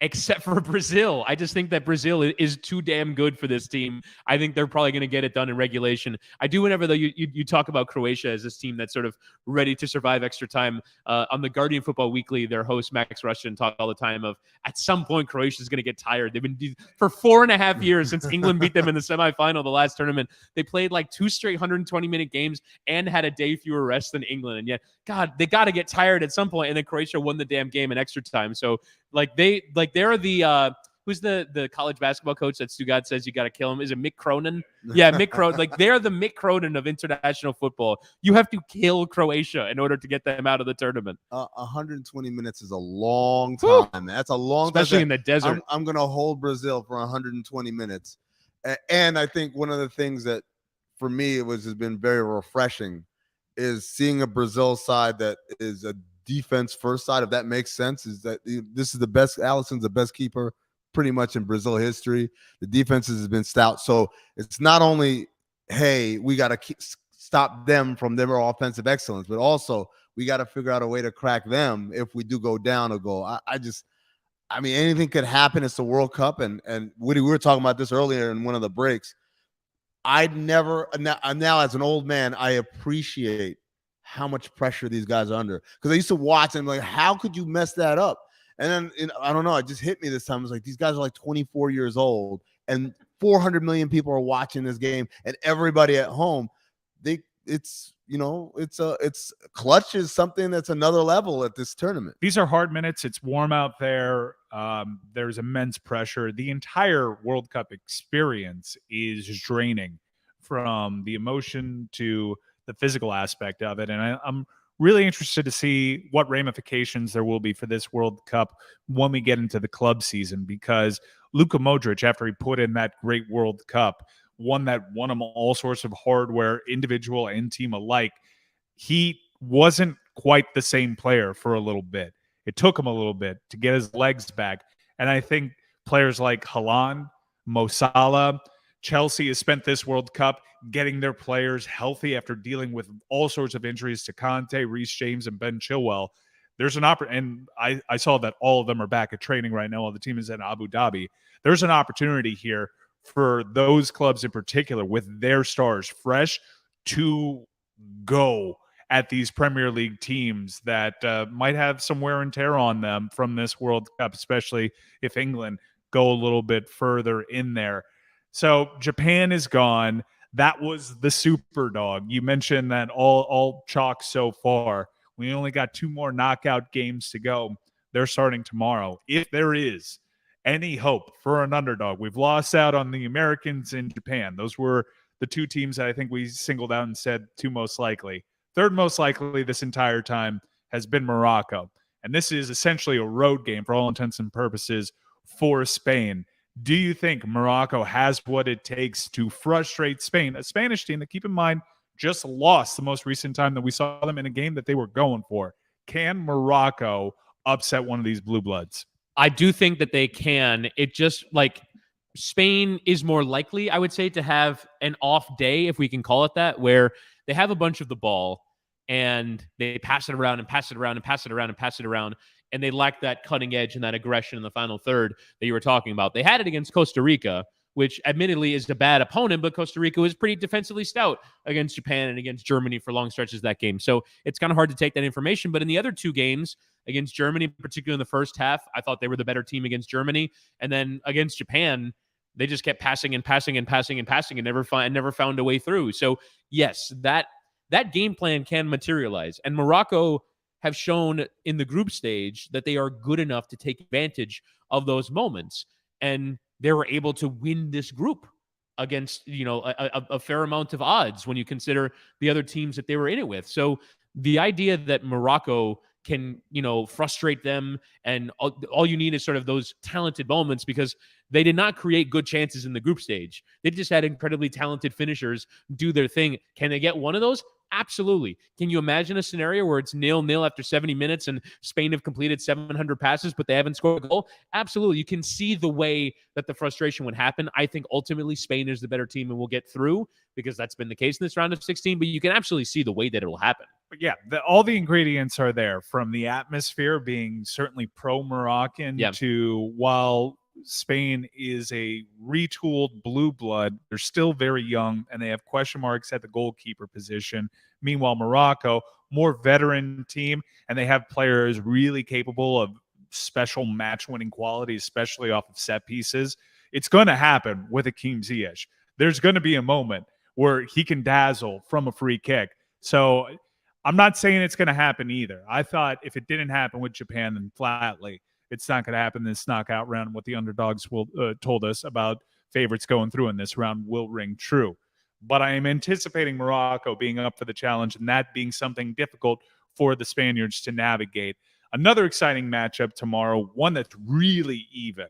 Speaker 2: except for Brazil. I just think that Brazil is too damn good for this team. I think they're probably going to get it done in regulation. I do whenever, though, you talk about Croatia as this team that's sort of ready to survive extra time. On the Guardian Football Weekly, their host, Max Rushton, talk all the time of at some point Croatia is going to get tired. They've been for 4.5 years since England beat them in the semifinal, the last tournament. They played like 2 straight 120-minute games and had a day fewer rests than England. And yet, God, they got to get tired at some point. And then Croatia won the damn game in extra time. So they're the who's the college basketball coach that Stugat says you got to kill him? Is it Mick Cronin? Yeah, Mick Cronin. Like they're the Mick Cronin of international football. You have to kill Croatia in order to get them out of the tournament.
Speaker 3: 120 minutes is a long time. Woo! That's a long time,
Speaker 2: especially in the desert.
Speaker 3: I'm going to hold Brazil for 120 minutes, and I think one of the things that for me has been very refreshing is seeing a Brazil side that is a defense first side, if that makes sense. Is that this is the best, Alisson's the best keeper pretty much in Brazil history. The defenses has been stout. So it's not only, hey, we got to stop them from their offensive excellence, but also we got to figure out a way to crack them if we do go down a goal. I mean, anything could happen. It's the World Cup. And Woody, we were talking about this earlier in one of the breaks. Now as an old man, I appreciate how much pressure these guys are under, because I used to watch and like, how could you mess that up? And then I don't know, it just hit me this time. It's like these guys are like 24 years old and 400 million people are watching this game, and everybody at home, it's clutch is something that's another level at this tournament.
Speaker 1: These are hard minutes. It's warm out there. There's immense pressure. The entire World Cup experience is draining, from the emotion to the physical aspect of it. And I'm really interested to see what ramifications there will be for this World Cup when we get into the club season, because Luka Modric, after he put in that great World Cup, one that won him all sorts of hardware, individual and team alike, he wasn't quite the same player for a little bit. It took him a little bit to get his legs back. And I think players like Haaland, Mo Salah, Chelsea has spent this World Cup getting their players healthy after dealing with all sorts of injuries to Conte, Reece James, and Ben Chilwell. There's an opportunity, and I saw that all of them are back at training right now while the team is in Abu Dhabi. There's an opportunity here for those clubs in particular, with their stars fresh, to go at these Premier League teams that might have some wear and tear on them from this World Cup, especially if England go a little bit further in there. So Japan is gone. That was the super dog. You mentioned that all chalk so far. We only got 2 more knockout games to go. They're starting tomorrow. If there is any hope for an underdog, we've lost out on the Americans in Japan. Those were the two teams that I think we singled out and said two most likely. Third most likely this entire time has been Morocco. And this is essentially a road game for all intents and purposes for Spain. Do you think Morocco has what it takes to frustrate Spain, a Spanish team that, keep in mind, just lost the most recent time that we saw them in a game that they were going for? Can Morocco upset one of these blue bloods?
Speaker 2: I do think that they can. It just, like, Spain is more likely, I would say, to have an off day, if we can call it that, where they have a bunch of the ball and they pass it around and pass it around and pass it around and pass it around, and they lack that cutting edge and that aggression in the final third that you were talking about. They had it against Costa Rica, which admittedly is a bad opponent, but Costa Rica was pretty defensively stout against Japan and against Germany for long stretches of that game. So it's kind of hard to take that information. But in the other two games, against Germany, particularly in the first half, I thought they were the better team against Germany. And then against Japan, they just kept passing and passing and passing and passing and never found a way through. So yes, that game plan can materialize. And Morocco have shown in the group stage that they are good enough to take advantage of those moments. And they were able to win this group against, a fair amount of odds when you consider the other teams that they were in it with. So the idea that Morocco can, frustrate them, and all you need is sort of those talented moments, because they did not create good chances in the group stage. They just had incredibly talented finishers do their thing. Can they get one of those? Absolutely. Can you imagine a scenario where it's 0-0 after 70 minutes and Spain have completed 700 passes, but they haven't scored a goal? Absolutely. You can see the way that the frustration would happen. I think ultimately Spain is the better team and will get through, because that's been the case in this round of 16, but you can absolutely see the way that it will happen.
Speaker 1: But yeah, all the ingredients are there, from the atmosphere being certainly pro-Moroccan to, while Spain is a retooled blue blood, they're still very young and they have question marks at the goalkeeper position. Meanwhile, Morocco, more veteran team, and they have players really capable of special match-winning quality, especially off of set pieces. It's going to happen with Hakim Ziyech. There's going to be a moment where he can dazzle from a free kick. So I'm not saying it's going to happen either. I thought if it didn't happen with Japan, then flatly it's not going to happen in this knockout round. What the underdogs will told us about favorites going through in this round will ring true. But I am anticipating Morocco being up for the challenge, and that being something difficult for the Spaniards to navigate. Another exciting matchup tomorrow, one that's really even,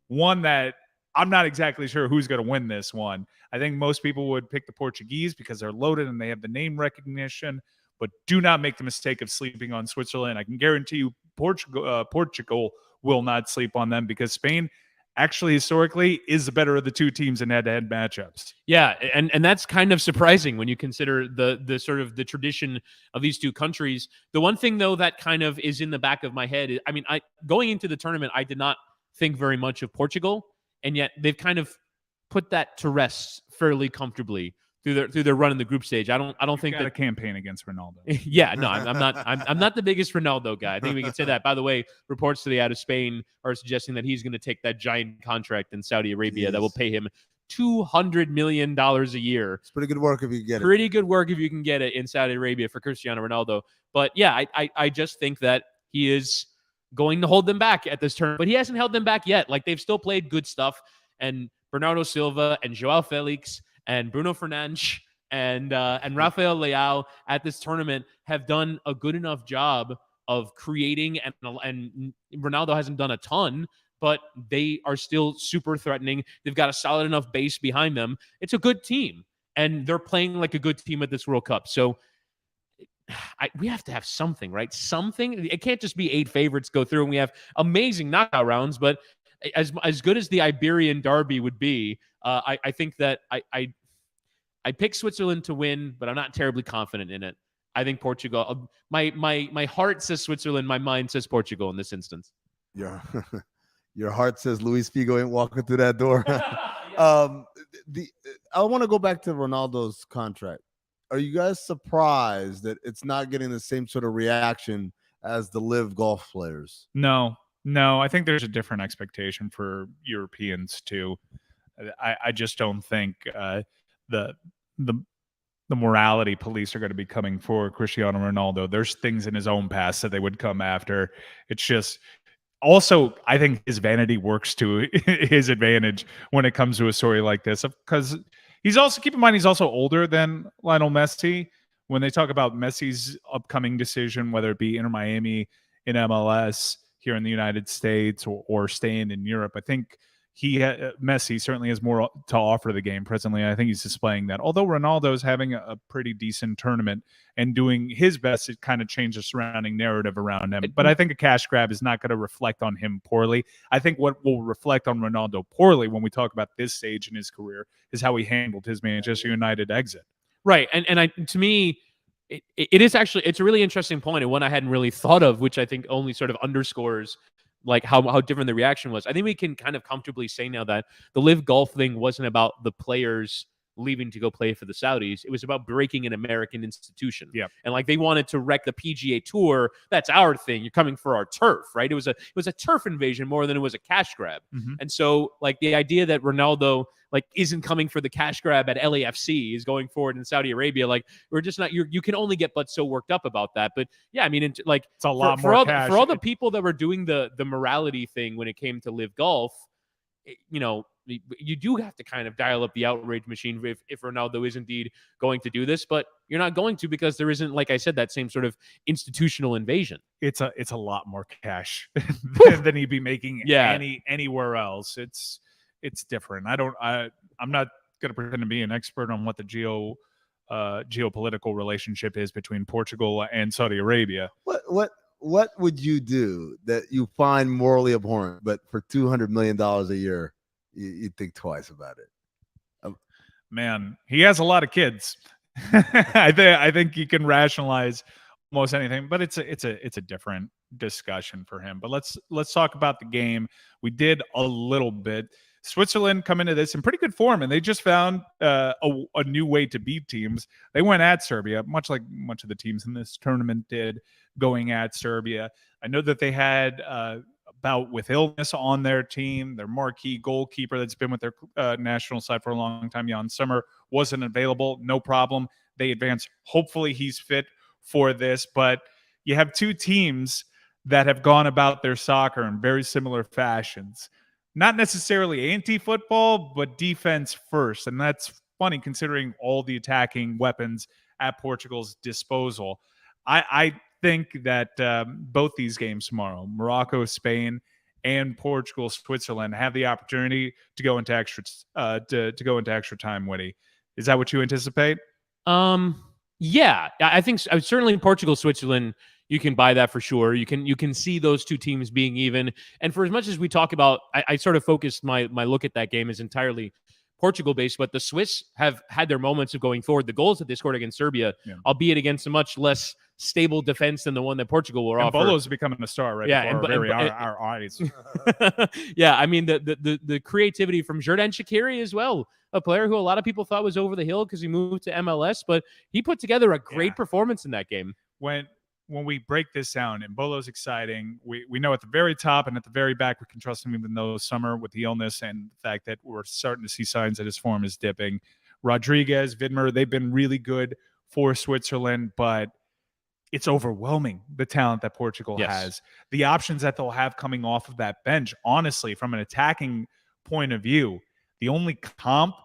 Speaker 1: one that I'm not exactly sure who's going to win this one. I think most people would pick the Portuguese because they're loaded and they have the name recognition, but do not make the mistake of sleeping on Switzerland. I can guarantee you Portugal will not sleep on them, because Spain actually historically is the better of the two teams in head-to-head matchups.
Speaker 2: Yeah, and that's kind of surprising when you consider the sort of the tradition of these two countries. The one thing, though, that kind of is in the back of my head is, going into the tournament, I did not think very much of Portugal, and yet they've kind of put that to rest fairly comfortably through their run in the group stage. I don't think that
Speaker 1: a campaign against Ronaldo.
Speaker 2: Yeah, no, I'm not the biggest Ronaldo guy. I think we can say that. By the way, reports today out of Spain are suggesting that he's going to take that giant contract in Saudi Arabia that will pay him $200 million a year.
Speaker 3: It's pretty good work if you can get it.
Speaker 2: Pretty good work if you can get it in Saudi Arabia for Cristiano Ronaldo. But yeah, I just think that he is going to hold them back at this turn, but he hasn't held them back yet. Like, they've still played good stuff, and Bernardo Silva and Joao Felix and Bruno Fernandes and Rafael Leao at this tournament have done a good enough job of creating, and Ronaldo hasn't done a ton, but they are still super threatening. They've got a solid enough base behind them. It's a good team, and they're playing like a good team at this World Cup. So we have to have something, right? Something. It can't just be 8 favorites go through and we have amazing knockout rounds, but as good as the Iberian Derby would be, I think that I pick Switzerland to win, but I'm not terribly confident in it. I think Portugal. My heart says Switzerland. My mind says Portugal in this instance.
Speaker 3: Your heart says Luis Figo ain't walking through that door. I want to go back to Ronaldo's contract. Are you guys surprised that it's not getting the same sort of reaction as the live golf players?
Speaker 1: No, I think there's a different expectation for Europeans too. I just don't think the morality police are going to be coming for Cristiano Ronaldo. There's things in his own past that they would come after. It's just, also, I think his vanity works to his advantage when it comes to a story like this, because He's also, keep in mind, he's also older than Lionel Messi. When they talk about Messi's upcoming decision, whether it be Inter Miami in MLS here in the United States or staying in Europe, I think Messi certainly has more to offer the game presently. I think he's displaying that. Although Ronaldo's having a pretty decent tournament and doing his best to kind of change the surrounding narrative around him. But I think a cash grab is not going to reflect on him poorly. I think what will reflect on Ronaldo poorly when we talk about this stage in his career is how he handled his Manchester United exit.
Speaker 2: Right. And to me, it is actually, it's a really interesting point and one I hadn't really thought of, which I think only sort of underscores like how different the reaction was. I think we can kind of comfortably say now that the Live Golf thing wasn't about the players leaving to go play for the Saudis. It was about breaking an American institution.
Speaker 1: Yeah.
Speaker 2: And like they wanted to wreck the PGA Tour. That's our thing. You're coming for our turf, right? It was a turf invasion more than it was a cash grab.
Speaker 1: Mm-hmm.
Speaker 2: And so like the idea that Ronaldo like isn't coming for the cash grab at LAFC, is going forward in Saudi Arabia, like we're just not, you can only get but so worked up about that. But yeah, I mean, it's
Speaker 1: a lot more cash.
Speaker 2: For all the people that were doing the morality thing when it came to Live Golf, you know, you do have to kind of dial up the outrage machine if Ronaldo is indeed going to do this, but you're not going to because there isn't, like I said, that same sort of institutional invasion.
Speaker 1: It's a lot more cash than he'd be making anywhere else. It's different. I'm not going to pretend to be an expert on what the geopolitical relationship is between Portugal and Saudi Arabia.
Speaker 3: What would you do that you find morally abhorrent, but for $200 million a year, you think twice about it?
Speaker 1: Man, he has a lot of kids. I think you can rationalize almost anything, but it's a different discussion for him. But let's talk about the game. We did a little bit. Switzerland come into this in pretty good form, and they just found a new way to beat teams. They went at Serbia, much like much of the teams in this tournament did, going at Serbia. I know that they had a bout with illness on their team. Their marquee goalkeeper that's been with their national side for a long time, Jan Sommer, wasn't available. No problem. They advanced. Hopefully he's fit for this. But you have two teams that have gone about their soccer in very similar fashions. Not necessarily anti-football, but defense first. And that's funny considering all the attacking weapons at Portugal's disposal. I think that both these games tomorrow, Morocco, Spain, and Portugal, Switzerland, have the opportunity to go into extra to go into extra time, Whitty. Is that what you anticipate?
Speaker 2: Yeah, I think certainly in Portugal, Switzerland, you can buy that for sure. You can see those two teams being even. And for as much as we talk about, I sort of focused my look at that game is entirely Portugal based, but the Swiss have had their moments of going forward. The goals that they scored against Serbia, albeit against a much less stable defense than the one that Portugal were offered.
Speaker 1: Bolo's becoming a star right before our eyes.
Speaker 2: Yeah, I mean the creativity from Xherdan Shaqiri as well, a player who a lot of people thought was over the hill because he moved to MLS, but he put together a great performance in that game.
Speaker 1: When we break this down, and Bolo's exciting, we know at the very top and at the very back we can trust him even though Summer with the illness and the fact that we're starting to see signs that his form is dipping. Rodriguez, Widmer, they've been really good for Switzerland, but it's overwhelming, the talent that Portugal has. The options that they'll have coming off of that bench, honestly, from an attacking point of view, the only comp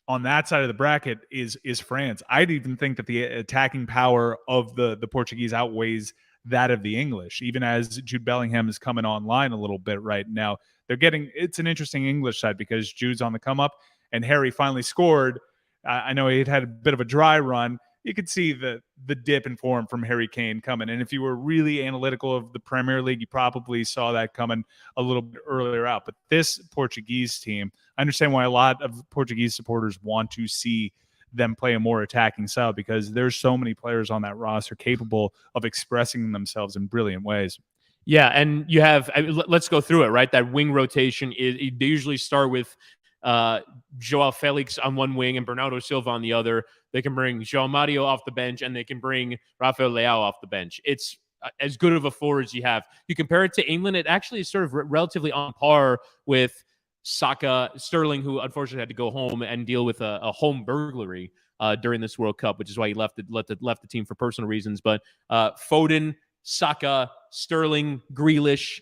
Speaker 1: on that side of the bracket is France. I'd even think that the attacking power of the Portuguese outweighs that of the English, even as Jude Bellingham is coming online a little bit right now. It's an interesting English side because Jude's on the come up and Harry finally scored. I know he'd had a bit of a dry run. You could see the dip in form from Harry Kane coming. And if you were really analytical of the Premier League, you probably saw that coming a little bit earlier out. But this Portuguese team, I understand why a lot of Portuguese supporters want to see them play a more attacking style because there's so many players on that roster capable of expressing themselves in brilliant ways.
Speaker 2: Yeah, and you have, let's go through it, right? That wing rotation, they usually start with Joao Felix on one wing and Bernardo Silva on the other. They can bring João Mario off the bench and they can bring Rafael Leao off the bench. It's as good of a four as you have. You compare it to England, it actually is sort of relatively on par with Saka, Sterling, who unfortunately had to go home and deal with a home burglary during this World Cup, which is why he left the team for personal reasons. But Foden, Saka, Sterling, Grealish,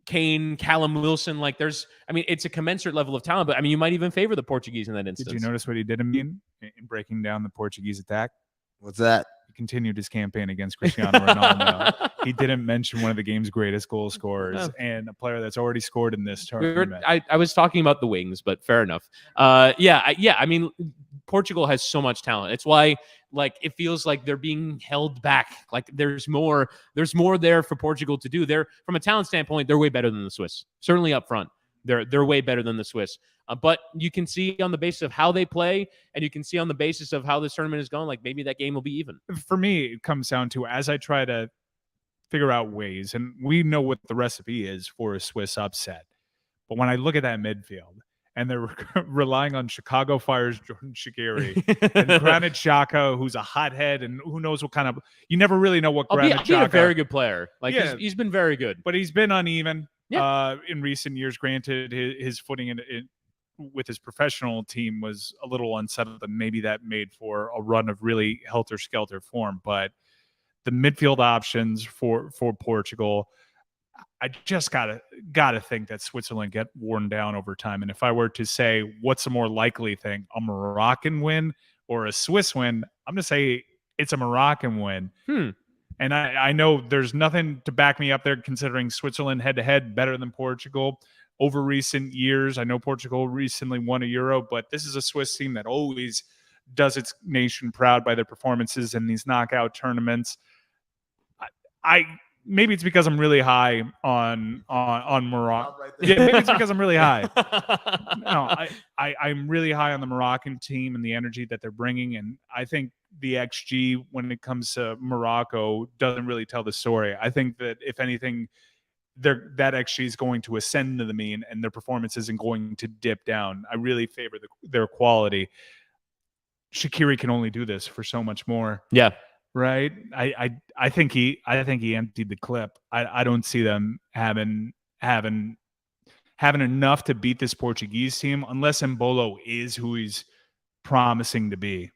Speaker 2: Kane, Callum Wilson. Like it's a commensurate level of talent, but I mean, you might even favor the Portuguese in that instance.
Speaker 1: Did you notice what he did, Amin, in breaking down the Portuguese attack?
Speaker 3: What's that?
Speaker 1: He continued his campaign against Cristiano Ronaldo. He didn't mention one of the game's greatest goal scorers and a player that's already scored in this tournament.
Speaker 2: I was talking about the wings, but fair enough. I mean, Portugal has so much talent. It's why, like, it feels like they're being held back. Like there's more there for Portugal to do. They're, from a talent standpoint, they're way better than the Swiss. Certainly up front, they're way better than the Swiss. But you can see on the basis of how they play, and you can see on the basis of how this tournament is going, like maybe that game will be even.
Speaker 1: For me, it comes down to, as I try to figure out ways, and we know what the recipe is for a Swiss upset. But when I look at that midfield, and they're relying on Chicago Fire's Jordan Shaqiri and Granit Xhaka, who's a hothead, and who knows what kind of, you never really know what Granit Xhaka.
Speaker 2: He's a very good player. Like he's been very good,
Speaker 1: but he's been uneven in recent years. Granted, his footing with his professional team was a little unsettled, and maybe that made for a run of really helter-skelter form. But the midfield options for Portugal, I just gotta think that Switzerland get worn down over time. And if I were to say what's a more likely thing, a Moroccan win or a Swiss win, I'm gonna say it's a Moroccan win. And I know there's nothing to back me up there, considering Switzerland head-to-head better than Portugal over recent years. I know Portugal recently won a Euro, but this is a Swiss team that always does its nation proud by their performances in these knockout tournaments. Maybe it's because I'm really high on Morocco. Yeah, maybe it's because I'm really high. No, I'm really high on the Moroccan team and the energy that they're bringing, and I think the XG when it comes to Morocco doesn't really tell the story. I think that if anything, that XG is going to ascend to the mean, and their performance isn't going to dip down. I really favor their quality. Shaqiri can only do this for so much more.
Speaker 2: Yeah.
Speaker 1: Right. I think he emptied the clip. I don't see them having enough to beat this Portuguese team unless Embolo is who he's promising to be.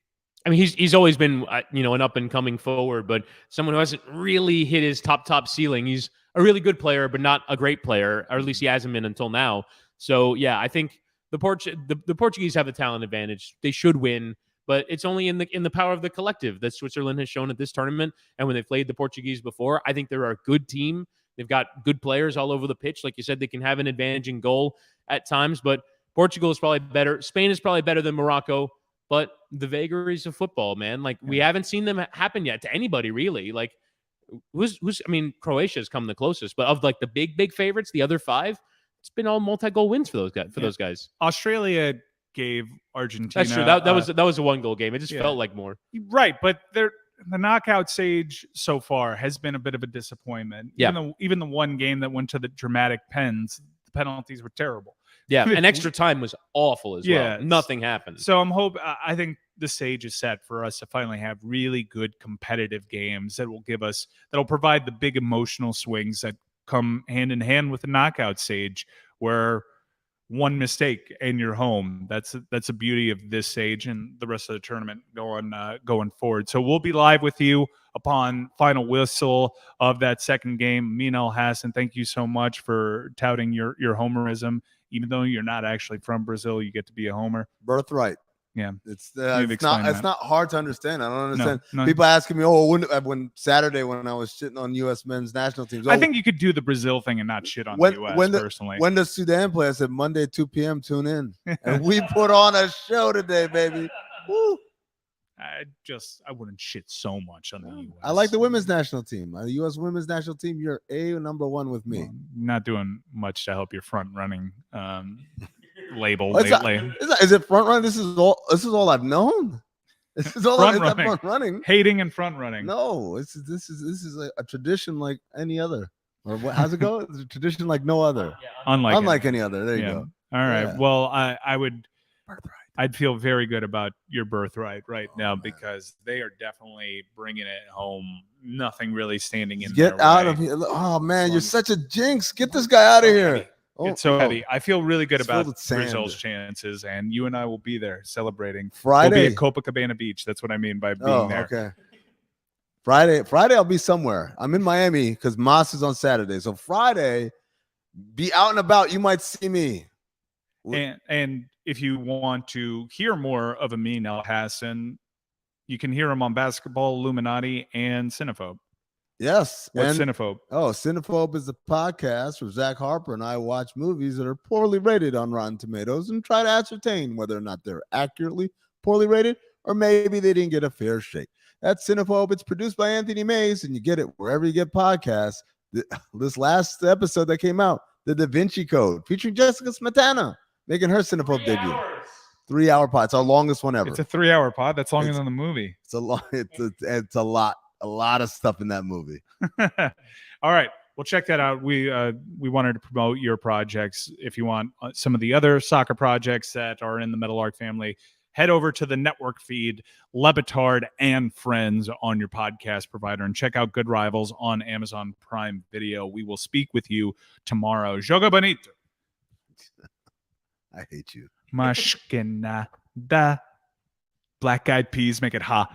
Speaker 2: I mean, he's always been an up and coming forward, but someone who hasn't really hit his top ceiling. He's a really good player, but not a great player, or at least he hasn't been until now. So yeah, I think the Portuguese have a talent advantage. They should win. But it's only in the power of the collective that Switzerland has shown at this tournament. And when they've played the Portuguese before, I think they're a good team. They've got good players all over the pitch. Like you said, they can have an advantage in goal at times. But Portugal is probably better. Spain is probably better than Morocco. But the vagaries of football, man, like we haven't seen them happen yet to anybody, really. Like Croatia has come the closest. But of like the big favorites, the other five, it's been all multi-goal wins for those guys.
Speaker 1: Australia gave Argentina.
Speaker 2: That's true. That was a 1-goal game. It just felt like more.
Speaker 1: Right, but the knockout stage so far has been a bit of a disappointment. Even the one game that went to the dramatic pens, the penalties were terrible.
Speaker 2: Yeah, and extra time was awful as well. Nothing happened.
Speaker 1: So I think the stage is set for us to finally have really good competitive games that'll provide the big emotional swings that come hand in hand with the knockout stage, where one mistake and you're home. That's the beauty of this stage and the rest of the tournament going forward. So we'll be live with you upon final whistle of that second game. Amin Elhassan, thank you so much for touting your homerism. Even though you're not actually from Brazil, you get to be a homer.
Speaker 3: Birthright.
Speaker 1: Yeah,
Speaker 3: it's not hard to understand. I don't understand. No. People asking me, when Saturday when I was shitting on U.S. men's national teams.
Speaker 1: I think you could do the Brazil thing and not shit on the U.S. personally.
Speaker 3: When does Sudan play? I said Monday 2 p.m. Tune in, and we put on a show today, baby. Woo.
Speaker 1: I wouldn't shit so much on the U.S.
Speaker 3: I like the women's national team. The U.S. women's national team. You're number one with me.
Speaker 1: Well, not doing much to help your front running label lately.
Speaker 3: Is it front running? This is all I've known. This is all front running.
Speaker 1: Hating and front running.
Speaker 3: No, this is a tradition like any other. Or how's it go? It's a tradition like no other. Unlike any other. There you go.
Speaker 1: All right. Yeah. Well, I'd feel very good about your birthright right now, because they are definitely bringing it home. Nothing really standing in
Speaker 3: Get out of here. Oh, man, you're such a jinx. Get this guy out of here.
Speaker 1: It's so heavy. I feel really good about Brazil's chances, and you and I will be there celebrating.
Speaker 3: Friday.
Speaker 1: We'll be at Copacabana Beach. That's what I mean by being there.
Speaker 3: Okay. Friday I'll be somewhere. I'm in Miami because Moss is on Saturday. So Friday, be out and about. You might see me.
Speaker 1: And if you want to hear more of Amin Elhassan, you can hear him on Basketball Illuminati and Cinephobe.
Speaker 3: Yes.
Speaker 1: What's
Speaker 3: and
Speaker 1: Cinephobe?
Speaker 3: Oh, Cinephobe is the podcast where Zach Harper and I watch movies that are poorly rated on Rotten Tomatoes and try to ascertain whether or not they're accurately poorly rated or maybe they didn't get a fair shake. That's Cinephobe. It's produced by Anthony Mays, and you get it wherever you get podcasts. This last episode that came out, The Da Vinci Code, featuring Jessica Smetana, making her Cinephobe debut. 3-hour pod. It's our longest one ever.
Speaker 1: It's a 3-hour pod. That's longer than the movie.
Speaker 3: It's a lot. It's a lot of stuff in that movie.
Speaker 1: All right. Well, check that out. We wanted to promote your projects. If you want some of the other soccer projects that are in the Meadowlark family, head over to the network feed, Lebitard and Friends on your podcast provider, and check out Good Rivals on Amazon Prime Video. We will speak with you tomorrow. Joga bonito.
Speaker 3: I hate you.
Speaker 1: Mashkina da. Black Eyed Peas make it ha.